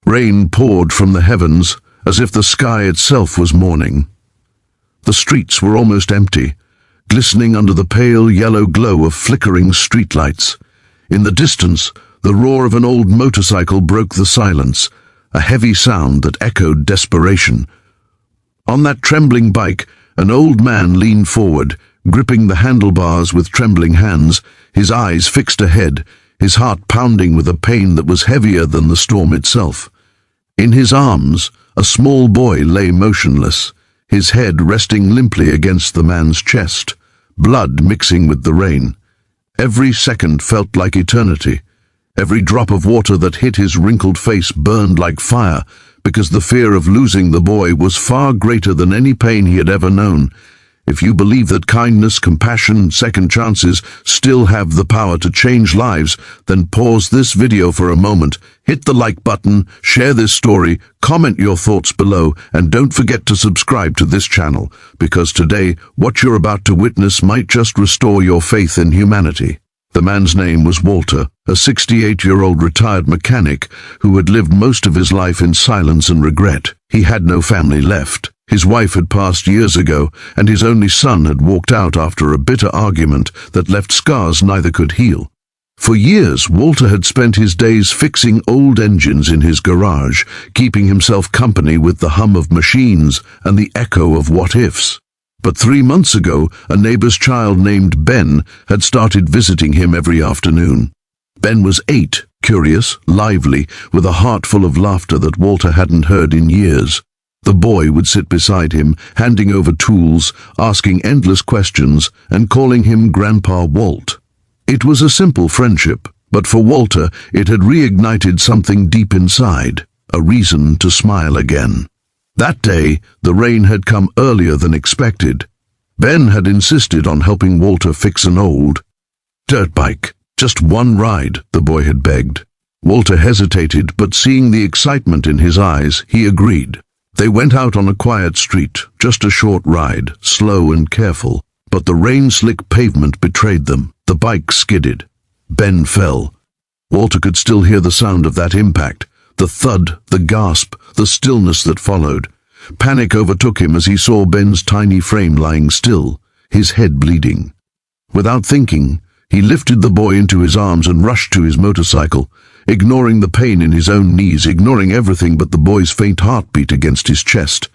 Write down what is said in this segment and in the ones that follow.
Rain poured from the heavens as if the sky itself was mourning. The streets were almost empty, glistening under the pale yellow glow of flickering streetlights. In the distance, the roar of an old motorcycle broke the silence, a heavy sound that echoed desperation. On that trembling bike, an old man leaned forward, gripping the handlebars with trembling hands, his eyes fixed ahead, his heart pounding with a pain that was heavier than the storm itself. In his arms, a small boy lay motionless, his head resting limply against the man's chest, blood mixing with the rain. Every second felt like eternity. Every drop of water that hit his wrinkled face burned like fire, because the fear of losing the boy was far greater than any pain he had ever known. If you believe that kindness, compassion, second chances still have the power to change lives, then pause this video for a moment, hit the like button, share this story, comment your thoughts below, and don't forget to subscribe to this channel, because today, what you're about to witness might just restore your faith in humanity. The man's name was Walter, a 68-year-old retired mechanic who had lived most of his life in silence and regret. He had no family left. His wife had passed years ago, and his only son had walked out after a bitter argument that left scars neither could heal. For years, Walter had spent his days fixing old engines in his garage, keeping himself company with the hum of machines and the echo of what-ifs. But 3 months ago, a neighbor's child named Ben had started visiting him every afternoon. Ben was 8, curious, lively, with a heart full of laughter that Walter hadn't heard in years. The boy would sit beside him, handing over tools, asking endless questions, and calling him Grandpa Walt. It was a simple friendship, but for Walter it had reignited something deep inside, a reason to smile again. That day, the rain had come earlier than expected. Ben had insisted on helping Walter fix an old dirt bike. Just one ride, the boy had begged. Walter hesitated, but seeing the excitement in his eyes, he agreed. They went out on a quiet street, just a short ride, slow and careful, but the rain-slick pavement betrayed them. The bike skidded. Ben fell. Walter could still hear the sound of that impact, the thud, the gasp, the stillness that followed. Panic overtook him as he saw Ben's tiny frame lying still, his head bleeding. Without thinking, he lifted the boy into his arms and rushed to his motorcycle, ignoring the pain in his own knees, ignoring everything but the boy's faint heartbeat against his chest.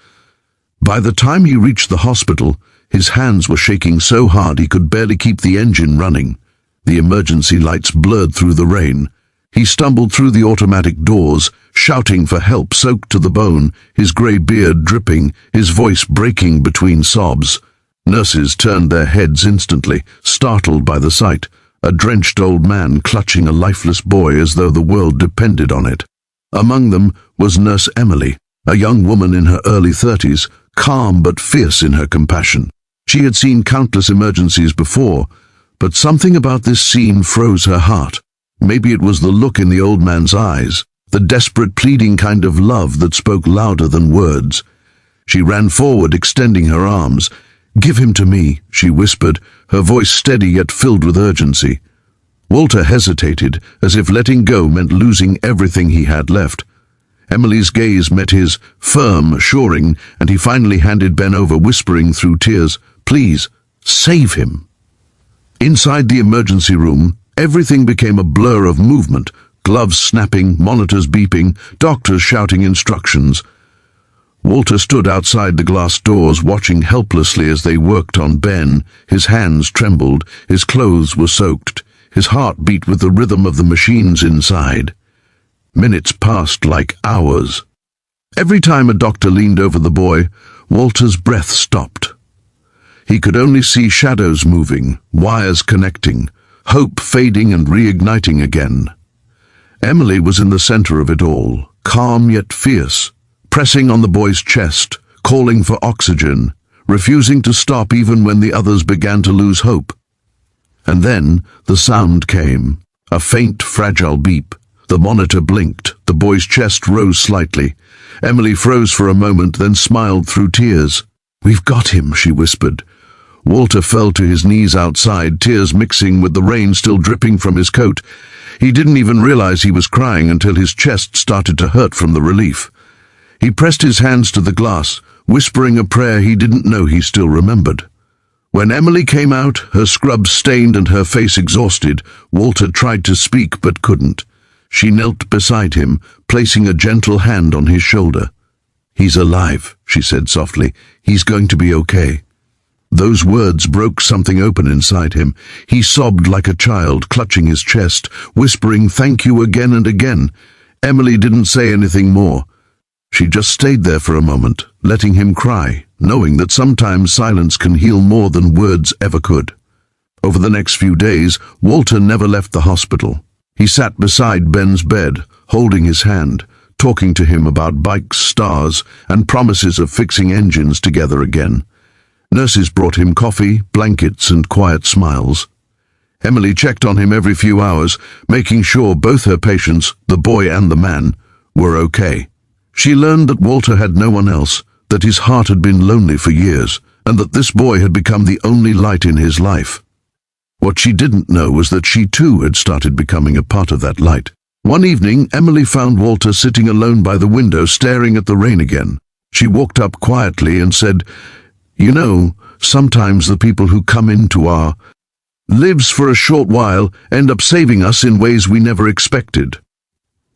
By the time he reached the hospital, his hands were shaking so hard he could barely keep the engine running. The emergency lights blurred through the rain. He stumbled through the automatic doors, shouting for help, soaked to the bone, his grey beard dripping, his voice breaking between sobs. Nurses turned their heads instantly, startled by the sight. A drenched old man clutching a lifeless boy as though the world depended on it. Among them was Nurse Emily, a young woman in her early 30s, calm but fierce in her compassion. She had seen countless emergencies before, but something about this scene froze her heart. Maybe it was the look in the old man's eyes, the desperate pleading kind of love that spoke louder than words. She ran forward, extending her arms. "Give him to me," she whispered, her voice steady yet filled with urgency. Walter hesitated, as if letting go meant losing everything he had left. Emily's gaze met his, firm, assuring, and he finally handed Ben over, whispering through tears, "Please, save him." Inside the emergency room, everything became a blur of movement, gloves snapping, monitors beeping, doctors shouting instructions. Walter stood outside the glass doors, watching helplessly as they worked on Ben. His hands trembled, his clothes were soaked, his heart beat with the rhythm of the machines inside. Minutes passed like hours. Every time a doctor leaned over the boy, Walter's breath stopped. He could only see shadows moving, wires connecting, hope fading and reigniting again. Emily was in the center of it all, calm yet fierce, pressing on the boy's chest, calling for oxygen, refusing to stop even when the others began to lose hope. And then the sound came, a faint, fragile beep. The monitor blinked, the boy's chest rose slightly. Emily froze for a moment, then smiled through tears. "We've got him," she whispered. Walter fell to his knees outside, tears mixing with the rain still dripping from his coat. He didn't even realize he was crying until his chest started to hurt from the relief. He pressed his hands to the glass, whispering a prayer he didn't know he still remembered. When Emily came out, her scrubs stained and her face exhausted, Walter tried to speak but couldn't. She knelt beside him, placing a gentle hand on his shoulder. "He's alive," she said softly. "He's going to be okay." Those words broke something open inside him. He sobbed like a child, clutching his chest, whispering thank you again and again. Emily didn't say anything more. She just stayed there for a moment, letting him cry, knowing that sometimes silence can heal more than words ever could. Over the next few days, Walter never left the hospital. He sat beside Ben's bed, holding his hand, talking to him about bikes, stars, and promises of fixing engines together again. Nurses brought him coffee, blankets, and quiet smiles. Emily checked on him every few hours, making sure both her patients, the boy and the man, were okay. She learned that Walter had no one else, that his heart had been lonely for years, and that this boy had become the only light in his life. What she didn't know was that she too had started becoming a part of that light. One evening, Emily found Walter sitting alone by the window, staring at the rain again. She walked up quietly and said, "You know, sometimes the people who come into our lives for a short while end up saving us in ways we never expected."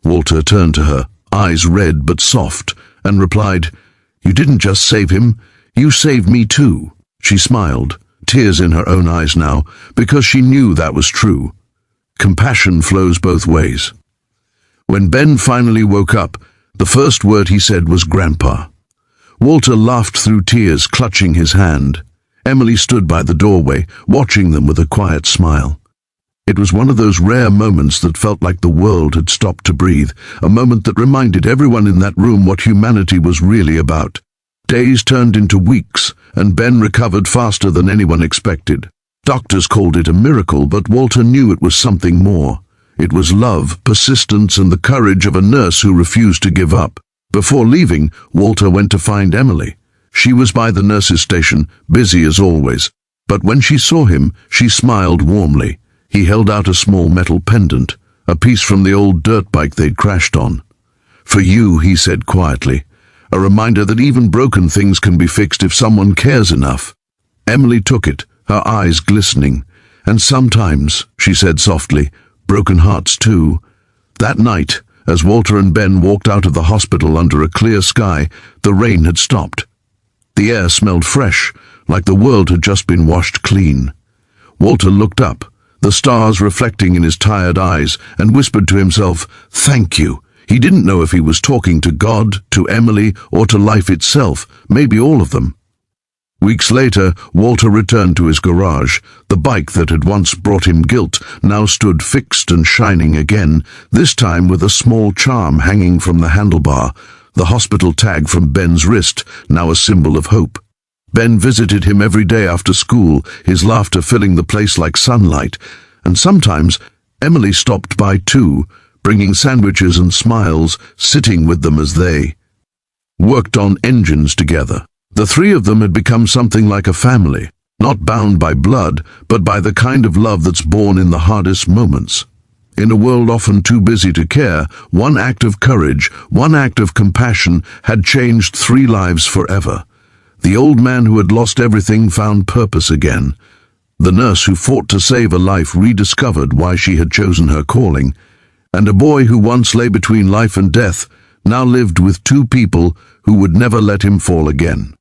Walter turned to her, eyes red but soft, and replied, "You didn't just save him, you saved me too." She smiled, tears in her own eyes now, because she knew that was true. Compassion flows both ways. When Ben finally woke up, the first word he said was "Grandpa." Walter laughed through tears, clutching his hand. Emily stood by the doorway, watching them with a quiet smile. It was one of those rare moments that felt like the world had stopped to breathe, a moment that reminded everyone in that room what humanity was really about. Days turned into weeks, and Ben recovered faster than anyone expected. Doctors called it a miracle, but Walter knew it was something more. It was love, persistence, and the courage of a nurse who refused to give up. Before leaving, Walter went to find Emily. She was by the nurse's station, busy as always. But when she saw him, she smiled warmly. He held out a small metal pendant, a piece from the old dirt bike they'd crashed on. "For you," he said quietly, a reminder that even broken things can be fixed if someone cares enough. Emily took it, her eyes glistening. "And sometimes," she said softly, "broken hearts too." That night, as Walter and Ben walked out of the hospital under a clear sky, the rain had stopped. The air smelled fresh, like the world had just been washed clean. Walter looked up, the stars reflecting in his tired eyes, and whispered to himself, "Thank you." He didn't know if he was talking to God, to Emily, or to life itself, maybe all of them. Weeks later, Walter returned to his garage. The bike that had once brought him guilt now stood fixed and shining again, this time with a small charm hanging from the handlebar, the hospital tag from Ben's wrist, now a symbol of hope. Ben visited him every day after school, his laughter filling the place like sunlight, and sometimes Emily stopped by too, bringing sandwiches and smiles, sitting with them as they worked on engines together. The three of them had become something like a family, not bound by blood, but by the kind of love that's born in the hardest moments. In a world often too busy to care, one act of courage, one act of compassion had changed 3 lives forever. The old man who had lost everything found purpose again. The nurse who fought to save a life rediscovered why she had chosen her calling. And a boy who once lay between life and death now lived with 2 people who would never let him fall again.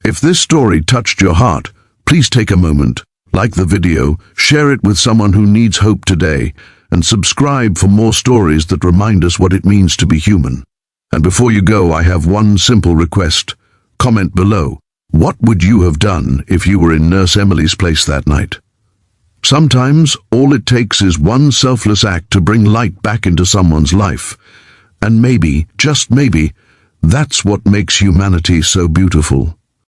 If this story touched your heart, please take a moment, like the video, share it with someone who needs hope today, and subscribe for more stories that remind us what it means to be human. And before you go, I have one simple request. Comment below. What would you have done if you were in Nurse Emily's place that night? Sometimes all it takes is one selfless act to bring light back into someone's life. And maybe, just maybe, that's what makes humanity so beautiful.